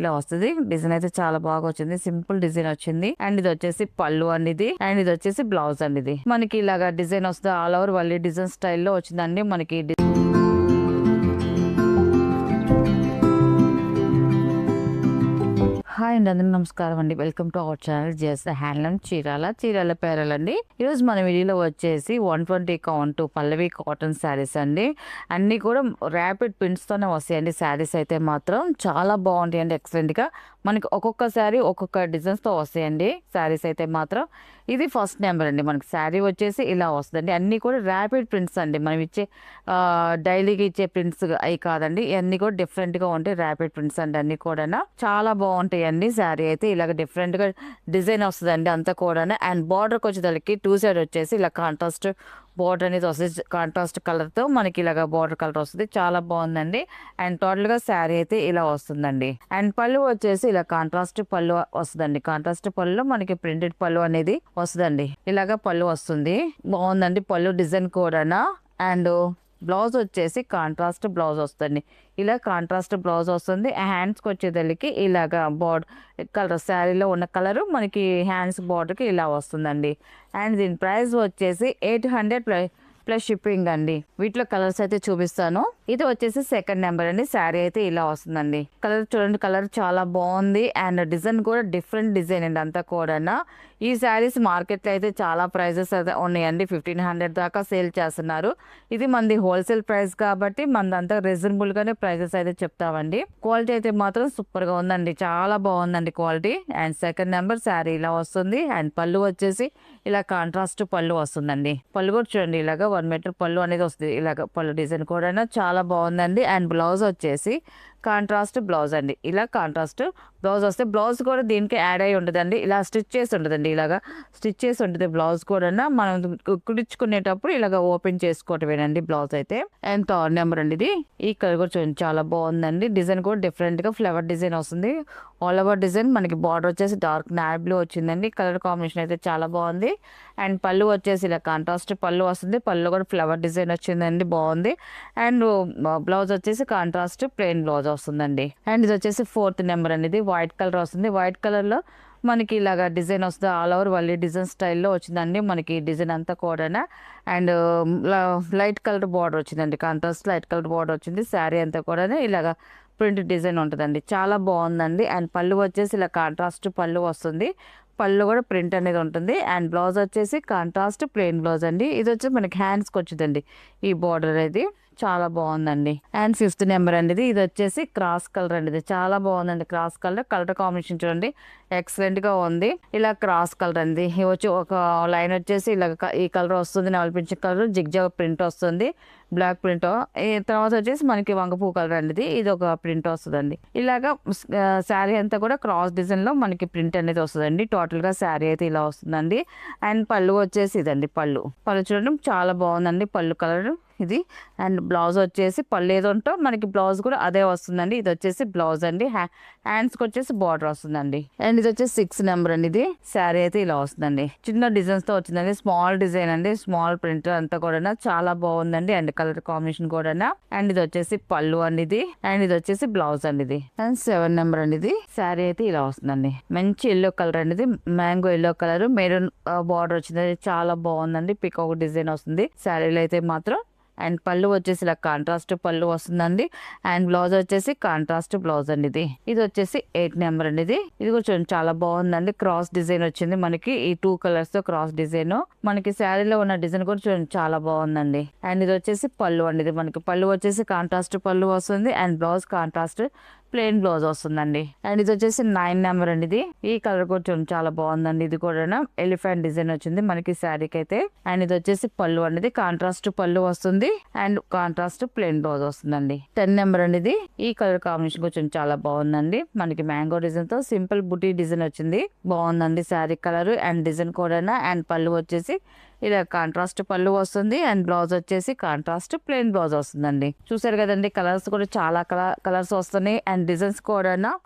ఇలా వస్తుంది. డిజైన్ అయితే చాలా బాగా వచ్చింది, సింపుల్ డిజైన్ వచ్చింది. అండ్ ఇది వచ్చేసి పళ్ళు అనేది, అండ్ ఇది వచ్చేసి బ్లౌజ్ అనేది. మనకి ఇలాగా డిజైన్ వస్తుంది, ఆల్ ఓవర్ వల్లి డిజైన్ స్టైల్లో వచ్చిందండి మనకి. హాయ్ అండి, అందరికీ నమస్కారం అండి. Welcome to our channel GS handloom Chirala పేరలండి. ఈరోజు మన వీడియోలో వచ్చేసి 120 కౌంట్ పల్లవి కాటన్ శారీస్ అండి. అన్నీ కూడా ర్యాపిడ్ ప్రింట్స్తోనే వస్తాయండి. శారీస్ అయితే మాత్రం చాలా బాగుంటాయండి, ఎక్సలెంట్గా. మనకి ఒక్కొక్క శారీ ఒక్కొక్క డిజైన్స్తో వస్తాయండి శారీస్ అయితే మాత్రం. ఇది ఫస్ట్ నెంబర్ అండి. మనకి శారీ వచ్చేసి ఇలా వస్తుందండి. అన్నీ కూడా ర్యాపిడ్ ప్రింట్స్ అండి. మనం ఇచ్చే డైలీగా ఇచ్చే ప్రింట్స్ అవి కాదండి, ఇవన్నీ కూడా డిఫరెంట్గా ఉంటాయి. ర్యాపిడ్ ప్రింట్స్ అండి అన్నీ కూడా చాలా బాగుంటాయి అండి. శారీ అయితే ఇలాగ డిఫరెంట్గా డిజైన్ వస్తుందండి అంతా కూడా. అండ్ బార్డర్కి వచ్చేదానికి 2 సైడ్ వచ్చేసి ఇలా కాంట్రాస్ట్ బార్డర్ అనేది వస్తుంది. కాంట్రాస్ట్ కలర్తో మనకి ఇలాగ బార్డర్ కలర్ వస్తుంది, చాలా బాగుందండి. అండ్ టోటల్గా శారీ అయితే ఇలా వస్తుందండి. అండ్ పళ్ళు వచ్చేసి ఇలా కాంట్రాస్ట్ పళ్ళు వస్తుందండి. కాంట్రాస్ట్ పళ్ళు మనకి ప్రింటెడ్ పళ్ళు అనేది వస్తుందండి. ఇలాగ పళ్ళు వస్తుంది, బాగుందండి పళ్ళు డిజైన్ కూడా. అండ్ బ్లౌజ్ వచ్చేసి కాంట్రాస్ట్ బ్లౌజ్ వస్తుంది. ఇలా కాంట్రాస్ట్ బ్లౌజ్ వస్తుంది. హ్యాండ్స్కి వచ్చేదానికి ఇలాగా బార్డర్ కలర్, శారీలో ఉన్న కలరు మనకి హ్యాండ్స్ బార్డర్కి ఇలా వస్తుందండి. అండ్ దీని ప్రైస్ వచ్చేసి 800 ప్లస్ షిప్పింగ్ అండి. వీటిలో కలర్స్ అయితే చూపిస్తాను. ఇది వచ్చేసి సెకండ్ నెంబర్ అండి. శారీ అయితే ఇలా వస్తుందండి. కలర్ చూడండి, కలర్ చాలా బాగుంది. అండ్ డిజైన్ కూడా డిఫరెంట్ డిజైన్ అండి అంతా కూడా. ఈ శారీస్ మార్కెట్లో అయితే చాలా ప్రైజెస్ అయితే ఉన్నాయండి. 1500 దాకా సేల్ చేస్తున్నారు. ఇది మనది హోల్సేల్ ప్రైస్ కాబట్టి మనదంతా రీజనబుల్గానే ప్రైజెస్ అయితే చెప్తామండి. క్వాలిటీ అయితే మాత్రం సూపర్గా ఉందండి, చాలా బాగుందండి quality. And second number sari ఇలా వస్తుంది. అండ్ పళ్ళు వచ్చేసి ఇలా కాంట్రాస్ట్ పళ్ళు వస్తుందండి. పళ్ళు కూడా చూడండి, ఇలాగ 1 మీటర్ పళ్ళు అనేది వస్తుంది. ఇలాగ పళ్ళు డిజైన్ కూడా చాలా బాగుందండి. అండ్ బ్లౌజ్ వచ్చేసి కాంట్రాస్ట్ బ్లౌజ్ అండి. ఇలా కాంట్రాస్ట్ బ్లౌజ్ వస్తే బ్లౌజ్ కూడా దీనికి యాడ్ అయి ఉంటుందండి. ఇలా స్టిచ్ చేసి ఉంటుందండి, ఇలాగా స్టిచ్ చేసి ఉంటుంది బ్లౌజ్ కూడా. మనం కుట్టించుకునేటప్పుడు ఇలాగ ఓపెన్ చేసుకోవటమేనండి బ్లౌజ్ అయితే. అండ్ థర్డ్ నెంబర్ అండి. ఇది ఈ కలర్ కూడా చూడండి, చాలా బాగుందండి. డిజైన్ కూడా డిఫరెంట్గా ఫ్లవర్ డిజైన్ వస్తుంది. ఆల్ ఓవర్ డిజైన్ మనకి బార్డర్ వచ్చేసి డార్క్ నావీ బ్లూ వచ్చిందండి. కలర్ కాంబినేషన్ అయితే చాలా బాగుంది. అండ్ పళ్ళు వచ్చేసి ఇలా కాంట్రాస్ట్ పళ్ళు వస్తుంది. పళ్ళు కూడా ఫ్లవర్ డిజైన్ వచ్చిందండి, బాగుంది. అండ్ బ్లౌజ్ వచ్చేసి కాంట్రాస్ట్ ప్లెయిన్ బ్లౌజ్ వస్తుందండి. అండ్ ఇది వచ్చేసి ఫోర్త్ నెంబర్ అండి. ఇది వైట్ కలర్ వస్తుంది. వైట్ కలర్లో మనకి ఇలాగా డిజైన్ వస్తుంది. ఆల్ ఓవర్ వల్లి డిజైన్ స్టైల్లో వచ్చిందండి మనకి డిజైన్ అంతా కూడా. అండ్ లైట్ కలర్ బార్డర్ వచ్చిందండి, కాంట్రాస్ట్ లైట్ కలర్ బార్డర్ వచ్చింది. శారీ అంతా కూడా ఇలాగా ప్రింట్ డిజైన్ ఉంటుందండి, చాలా బాగుందండి. అండ్ పళ్ళు వచ్చేసి ఇలా కాంట్రాస్ట్ పళ్ళు వస్తుంది. పళ్ళు కూడా ప్రింట్ అనేది ఉంటుంది. అండ్ బ్లౌజ్ వచ్చేసి కాంట్రాస్ట్ ప్లెయిన్ బ్లౌజ్ అండి. ఇది వచ్చి మనకి హ్యాండ్స్కి వచ్చిందండి ఈ బార్డర్ అనేది, చాలా బాగుందండి. అండ్ ఫిఫ్త్ నెంబర్ అండి. ఇది వచ్చేసి క్రాస్ కలర్ అండి. ఇది చాలా బాగుందండి. క్రాస్ కలర్, కలర్ కాంబినేషన్ చూడండి ఎక్సలెంట్ గా ఉంది. ఇలా క్రాస్ కలర్ అండి. ఇది వచ్చి ఒక లైన్ వచ్చేసి ఇలా ఈ కలర్ వస్తుంది, నవలిపించిన కలర్ జిగ్జాగ్ ప్రింట్ వస్తుంది, బ్లాక్ ప్రింట్. ఈ తర్వాత వచ్చేసి మనకి వంగపూ కలర్ అండి. ఇది ఒక ప్రింట్ వస్తుందండి. ఇలాగా శారీ అంతా కూడా క్రాస్ డిజైన్ లో మనకి ప్రింట్ అనేది వస్తుందండి. టోటల్ గా శారీ అయితే ఇలా వస్తుందండి. అండ్ పళ్ళు వచ్చేసి ఇదండి. పళ్ళు చూడడం చాలా బాగుందండి, పళ్ళు కలర్ ఇది. అండ్ బ్లౌజ్ వచ్చేసి పళ్ళు ఏదో ఉంటో మనకి బ్లౌజ్ కూడా అదే వస్తుందండి. ఇది వచ్చేసి బ్లౌజ్ అండి. హ్యాండ్స్కి వచ్చేసి బార్డర్ వస్తుందండి. అండ్ ఇది వచ్చేసి 6 నెంబర్ అండి. ఇది శారీ అయితే ఇలా వస్తుందండి, చిన్న డిజైన్స్ తో వచ్చిందండి. స్మాల్ డిజైన్ అండి, స్మాల్ ప్రింట్ అంతా కూడా చాలా బాగుందండి. అండ్ కలర్ కాంబినేషన్ కూడా. అండ్ ఇది వచ్చేసి పళ్ళు అండి ఇది. అండ్ ఇది వచ్చేసి బ్లౌజ్ అండి ఇది. అండ్ 7 నెంబర్ అండి. ఇది శారీ అయితే ఇలా వస్తుందండి. మంచి ఎల్లో కలర్ అండి. ఇది mango yellow colour, maroon border వచ్చింది, చాలా బాగుందండి. పికాక్ డిజైన్ వస్తుంది శారీలో అయితే మాత్రం. అండ్ పళ్ళు వచ్చేసి ఇలా కాంట్రాస్ట్ పళ్ళు వస్తుందండి. అండ్ బ్లౌజ్ వచ్చేసి కాంట్రాస్ట్ బ్లౌజ్ అండి. ఇది వచ్చేసి 8 నెంబర్ అండి. ఇది కూడా చూడండి, చాలా బాగుందండి. క్రాస్ డిజైన్ వచ్చింది మనకి, ఈ 2 కలర్స్ తో క్రాస్ డిజైన్. మనకి శారీలో ఉన్న డిజైన్ కూడా చూడండి, చాలా బాగుందండి. అండ్ ఇది వచ్చేసి పళ్ళు అండి. ఇది మనకి పళ్ళు వచ్చేసి కాంట్రాస్ట్ పళ్ళు వస్తుంది. And blouse contrast plain blouse వస్తుందండి. అండ్ ఇది వచ్చేసి 9 నెంబర్ అండి. ఇది ఈ కలర్ కూడా చూడండి, చాలా బాగుందండి. ఇది కూడా ఎలిఫెంట్ డిజైన్ వచ్చింది మనకి శారీకి అయితే. అండ్ ఇది వచ్చేసి పళ్ళు అనేది కాంట్రాస్ట్ పళ్ళు వస్తుంది. అండ్ కాంట్రాస్ట్ ప్లెయిన్ బ్లౌజ్ వస్తుందండి. 10 నెంబర్ అండి. ఇది ఈ కలర్ కాంబినేషన్ కొంచెం చాలా బాగుందండి. మనకి మ్యాంగో డిజైన్ తో సింపుల్ బుటీ డిజైన్ వచ్చింది, బాగుందండి శారీ కలర్ అండ్ డిజైన్ కూడా. అండ్ పళ్ళు వచ్చేసి ఇలా కాంట్రాస్ట్ పళ్ళు వస్తుంది. అండ్ బ్లౌజ్ వచ్చేసి కాంట్రాస్ట్ ప్లెయిన్ బ్లౌజ్ వస్తుందండి. చూసారు కదండి, కలర్స్ కూడా చాలా కలర్స్ వస్తున్నాయి. అండ్ డిజైన్స్ కూడా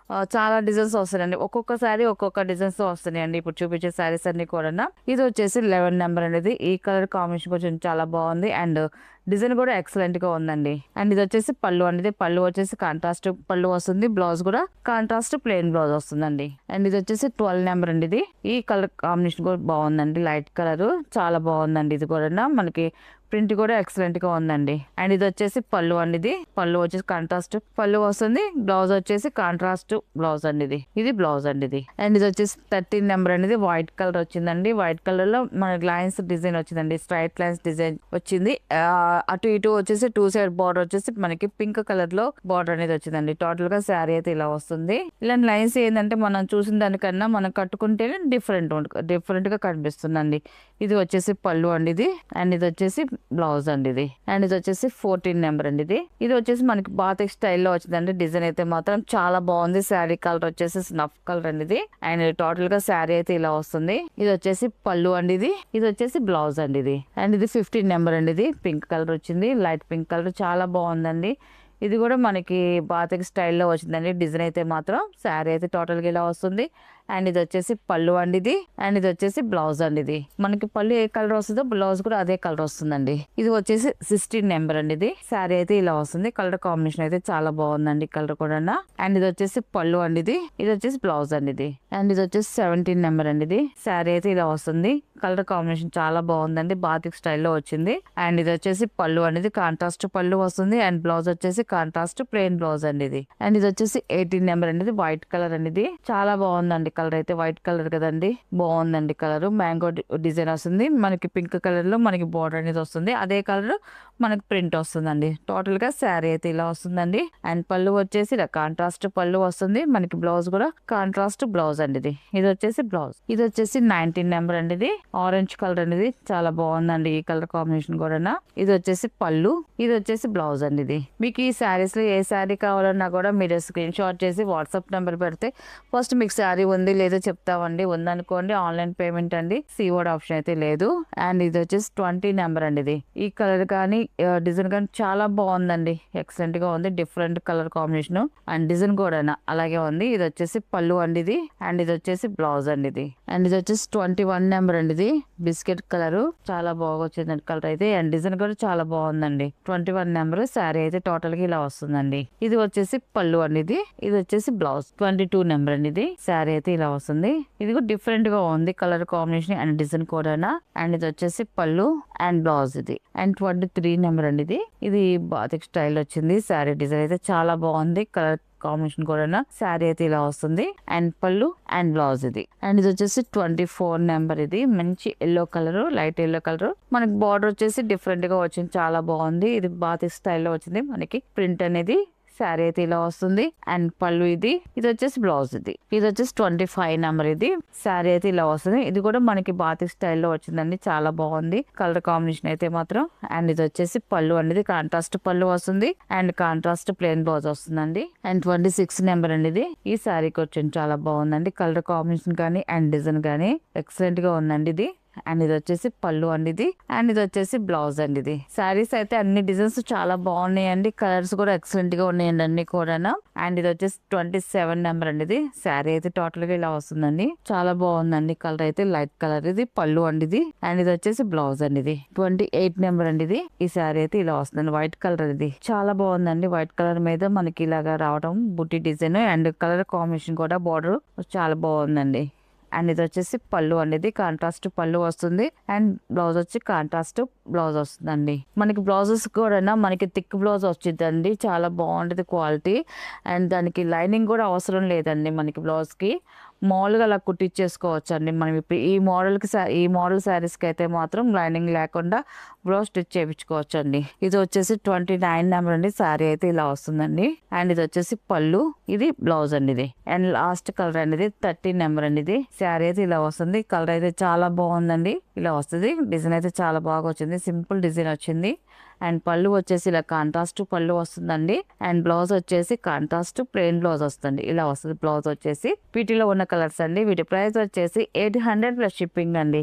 చాలా డిజైన్స్ వస్తున్నాయండి. ఒక్కొక్క సారీ ఒక్కొక్క డిజైన్స్ వస్తున్నాయండి ఇప్పుడు చూపించే శారీస్ అన్ని కూడా. ఇది వచ్చేసి 11 నెంబర్ అనేది. ఈ కలర్ కాంబినేషన్ కొంచెం చాలా బాగుంది. అండ్ డిజైన్ కూడా ఎక్సలెంట్ గా ఉందండి. అండ్ ఇది వచ్చేసి పళ్ళు అండి. పళ్ళు వచ్చేసి కాంట్రాస్ట్ పళ్ళు వస్తుంది. బ్లౌజ్ కూడా కాంట్రాస్ట్ ప్లెయిన్ బ్లౌజ్ వస్తుందండి. అండ్ ఇది వచ్చేసి 12 నెంబర్ అండి. ఇది ఈ కలర్ కాంబినేషన్ కూడా బాగుందండి. లైట్ కలర్ చాలా బాగుందండి. ఇది కూడా మనకి ప్రింట్ కూడా ఎక్సలెంట్ గా ఉందండి. అండ్ ఇది వచ్చేసి పళ్ళు అండి. ఇది పళ్ళు వచ్చేసి కాంట్రాస్ట్ పళ్ళు వస్తుంది. బ్లౌజ్ వచ్చేసి కాంట్రాస్ట్ బ్లౌజ్ అండి. ఇది బ్లౌజ్ అండి. ఇది అండ్ ఇది వచ్చేసి 13 నెంబర్ అనేది వైట్ కలర్ వచ్చిందండి. వైట్ కలర్ లో మనకి లైన్స్ డిజైన్ వచ్చిందండి. స్ట్రైట్ లైన్స్ డిజైన్ వచ్చింది. అటు ఇటు వచ్చేసి 2 సైడ్ బార్డర్ వచ్చేసి మనకి పింక్ కలర్ లో బార్డర్ అనేది వచ్చిందండి. టోటల్ గా శారీ అయితే ఇలా వస్తుంది. ఇలాంటి లైన్స్ ఏంటంటే మనం చూసిన దానికన్నా మనం కట్టుకుంటేనే డిఫరెంట్ గా కనిపిస్తుందండి. ఇది వచ్చేసి పళ్ళు అండి. ఇది అండ్ ఇది వచ్చేసి బ్లౌజ్ అండి. ఇది అండ్ ఇది వచ్చేసి 14 నెంబర్ అండి. ఇది వచ్చేసి మనకి బాతిక్ స్టైల్లో వచ్చిందండి. డిజైన్ అయితే మాత్రం చాలా బాగుంది. శారీ కలర్ వచ్చేసి స్నఫ్ కలర్ అండి. ఇది అండ్ టోటల్ గా శారీ అయితే ఇలా వస్తుంది. ఇది వచ్చేసి పళ్ళు అండి. ఇది వచ్చేసి బ్లౌజ్ అండి. ఇది అండ్ ఇది 15 నెంబర్ అండి. ఇది పింక్ కలర్ వచ్చింది. లైట్ పింక్ కలర్ చాలా బాగుందండి. ఇది కూడా మనకి బాతిక్ స్టైల్లో వచ్చిందండి. డిజైన్ అయితే మాత్రం శారీ అయితే టోటల్ గా ఇలా వస్తుంది. అండ్ ఇది వచ్చేసి పళ్ళు అండి. ఇది అండ్ ఇది వచ్చేసి బ్లౌజ్ అండి. ఇది మనకి పళ్ళు ఏ కలర్ వస్తుందో బ్లౌజ్ కూడా అదే కలర్ వస్తుందండి. ఇది వచ్చేసి 16 నెంబర్ అండి. ఇది శారీ అయితే ఇలా వస్తుంది. కలర్ కాంబినేషన్ అయితే చాలా బాగుందండి. కలర్ కూడా అండ్ ఇది వచ్చేసి పళ్ళు అండి. ఇది వచ్చేసి బ్లౌజ్ అండి. ఇది అండ్ ఇది వచ్చేసి 17 నెంబర్ అండి. ఇది శారీ అయితే ఇలా వస్తుంది. కలర్ కాంబినేషన్ చాలా బాగుందండి. బాతిక్ స్టైల్లో వచ్చింది. అండ్ ఇది వచ్చేసి పళ్ళు అనేది కాంట్రాస్ట్ పళ్ళు వస్తుంది. అండ్ బ్లౌజ్ వచ్చేసి కాంట్రాస్ట్ ప్లెయిన్ బ్లౌజ్ అండి. ఇది అండ్ ఇది వచ్చేసి 18 నెంబర్ అండి. ఇది వైట్ కలర్ అండి. ఇది చాలా బాగుందండి. కలర్ అయితే వైట్ కలర్ కదండి. బాగుందండి. కలర్ మ్యాంగో డిజైన్ వస్తుంది. మనకి పింక్ కలర్ లో మనకి బోర్డర్ అనేది వస్తుంది. అదే కలర్ మనకి ప్రింట్ వస్తుందండి. టోటల్ గా శారీ అయితే ఇలా వస్తుందండి. అండ్ పళ్ళు వచ్చేసి ఇలా కాంట్రాస్ట్ పళ్ళు వస్తుంది. మనకి బ్లౌజ్ కూడా కాంట్రాస్ట్ బ్లౌజ్ అండి. ఇది వచ్చేసి బ్లౌజ్. ఇది వచ్చేసి 19 నెంబర్ అండి. ఇది ఆరెంజ్ కలర్ అనేది చాలా బాగుందండి. ఈ కలర్ కాంబినేషన్ కూడా ఇది వచ్చేసి పళ్ళు. ఇది వచ్చేసి బ్లౌజ్ అండి. ఇది మీకు ఈ శారీస్ లో ఏ శారీ కావాలన్నా కూడా మీరు స్క్రీన్ షాట్ చేసి వాట్సాప్ నెంబర్ పెడితే ఫస్ట్ మీకు శారీ ఉంది లేదో చెప్తామండి. ఉందనుకోండి ఆన్లైన్ పేమెంట్ అండి. సీఓడ్ ఆప్షన్ అయితే లేదు. అండ్ ఇది వచ్చేసి 20 నెంబర్ అండి. ఇది ఈ కలర్ కానీ డిజైన్ కానీ చాలా బాగుందండి. ఎక్సలెంట్ గా ఉంది. Different colour combination and design కూడా అలాగే ఉంది. ఇది వచ్చేసి పళ్ళు అండి. ఇది అండ్ ఇది వచ్చేసి బ్లౌజ్ అండి. ఇది అండ్ ఇది వచ్చేసి 21 నెంబర్ అండి. ఇది బిస్కెట్ కలర్ చాలా బాగా వచ్చిందండి. కలర్ అయితే అండ్ డిజైన్ కూడా చాలా బాగుందండి. 21 నెంబర్ శారీ అయితే టోటల్ గా ఇలా వస్తుందండి. ఇది వచ్చేసి పళ్ళు అండి. ఇది వచ్చేసి బ్లౌజ్. 22 నెంబర్ అండి. ఇది శారీ అయితే ఇలా వస్తుంది. ఇది కూడా డిఫరెంట్ గా ఉంది. కలర్ కాంబినేషన్ అండ్ డిజైన్ కూడా అండ్ ఇది వచ్చేసి పళ్ళు అండ్ బ్లౌజ్. ఇది అండ్ 23 నెంబర్ అండి. ఇది బాతిక్ స్టైల్ వచ్చింది. శారీ డిజైన్ అయితే చాలా బాగుంది. కలర్ కాంబినేషన్ కూడా శారీ అయితే ఇలా వస్తుంది. అండ్ పళ్ళు అండ్ బ్లౌజ్. ఇది అండ్ ఇది వచ్చేసి 24 నెంబర్. ఇది మంచి yellow colour light yellow colour మనకి బార్డర్ వచ్చేసి డిఫరెంట్ గా వచ్చింది. చాలా బాగుంది. ఇది బాతిక్ స్టైల్లో వచ్చింది. మనకి ప్రింట్ అనేది శారీ అయితే ఇలా వస్తుంది. అండ్ పళ్ళు ఇది వచ్చేసి బ్లౌజ్. ఇది వచ్చేసి 25 నెంబర్. ఇది శారీ అయితే ఇలా వస్తుంది. ఇది కూడా మనకి బాతిక్ స్టైల్లో వచ్చిందండి. చాలా బాగుంది కలర్ కాంబినేషన్ అయితే మాత్రం. అండ్ ఇది వచ్చేసి పళ్ళు అనేది కాంట్రాస్ట్ పళ్ళు వస్తుంది. అండ్ కాంట్రాస్ట్ ప్లెయిన్ బ్లౌజ్ వస్తుందండి. అండ్ 26 నెంబర్ అండి. ఇది ఈ శారీకి వచ్చింది. చాలా బాగుందండి. కలర్ కాంబినేషన్ కానీ అండ్ డిజైన్ కానీ ఎక్సలెంట్ గా ఉందండి. ఇది అండ్ ఇది వచ్చేసి పళ్ళు అండి. అండ్ ఇది వచ్చేసి బ్లౌజ్ అండి. ఇది శారీస్ అయితే అన్ని డిజైన్స్ చాలా బాగున్నాయండి. కలర్స్ కూడా ఎక్సలెంట్ గా ఉన్నాయండి అన్ని కూడా. అండ్ ఇది వచ్చేసి 27 నెంబర్ అండి. ఇది శారీ అయితే టోటల్ గా ఇలా వస్తుందండి. చాలా బాగుందండి. కలర్ అయితే లైట్ కలర్. ఇది పళ్ళు అండి. అండ్ ఇది వచ్చేసి బ్లౌజ్ అండి. ఇది 28 నెంబర్ అండి. ఈ శారీ అయితే ఇలా వస్తుందండి. White colour. ఇది చాలా బాగుందండి. వైట్ కలర్ మీద మనకి ఇలాగా రావడం బుట్టి డిజైన్ అండ్ కలర్ కాంబినేషన్ కూడా బార్డర్ చాలా బాగుందండి. అండ్ ఇది వచ్చేసి పళ్ళు అనేది కాంట్రాస్ట్ పళ్ళు వస్తుంది. అండ్ బ్లౌజ్ వచ్చి కాంట్రాస్ట్ బ్లౌజ్ వస్తుందండి. మనకి బ్లౌజెస్ కూడా మనకి థిక్ బ్లౌజ్ వచ్చిందండి. చాలా బాగుంటుంది క్వాలిటీ. అండ్ దానికి లైనింగ్ కూడా అవసరం లేదండి. మనకి బ్లౌజ్ కి మామూలుగా అలా కుట్టించేసుకోవచ్చు అండి. మనం ఇప్పుడు ఈ మోడల్ శారీస్కి అయితే మాత్రం లైనింగ్ లేకుండా బ్లౌజ్ స్టిచ్ చేయించుకోవచ్చు అండి. ఇది వచ్చేసి 29 నెంబర్ అండి. శారీ అయితే ఇలా వస్తుందండి. అండ్ ఇది వచ్చేసి పళ్ళు. ఇది బ్లౌజ్ అండి. ఇది అండ్ లాస్ట్ కలర్ అనేది 30 నెంబర్ అండి. ఇది శారీ అయితే ఇలా వస్తుంది. కలర్ అయితే చాలా బాగుందండి. ఇలా వస్తుంది. డిజైన్ అయితే చాలా బాగా వచ్చింది. సింపుల్ డిజైన్ వచ్చింది. అండ్ పళ్ళు వచ్చేసి ఇలా కాంట్రాస్ట్ పళ్ళు వస్తుందండి. అండ్ బ్లౌజ్ వచ్చేసి కాంట్రాస్ట్ ప్లెయిన్ బ్లౌజ్ వస్తుంది. ఇలా వస్తుంది బ్లౌజ్ వచ్చేసి. వీటిలో ఉన్న కలర్స్ అండి. వీటి ప్రైస్ వచ్చేసి 800 ప్లస్ షిప్పింగ్ అండి.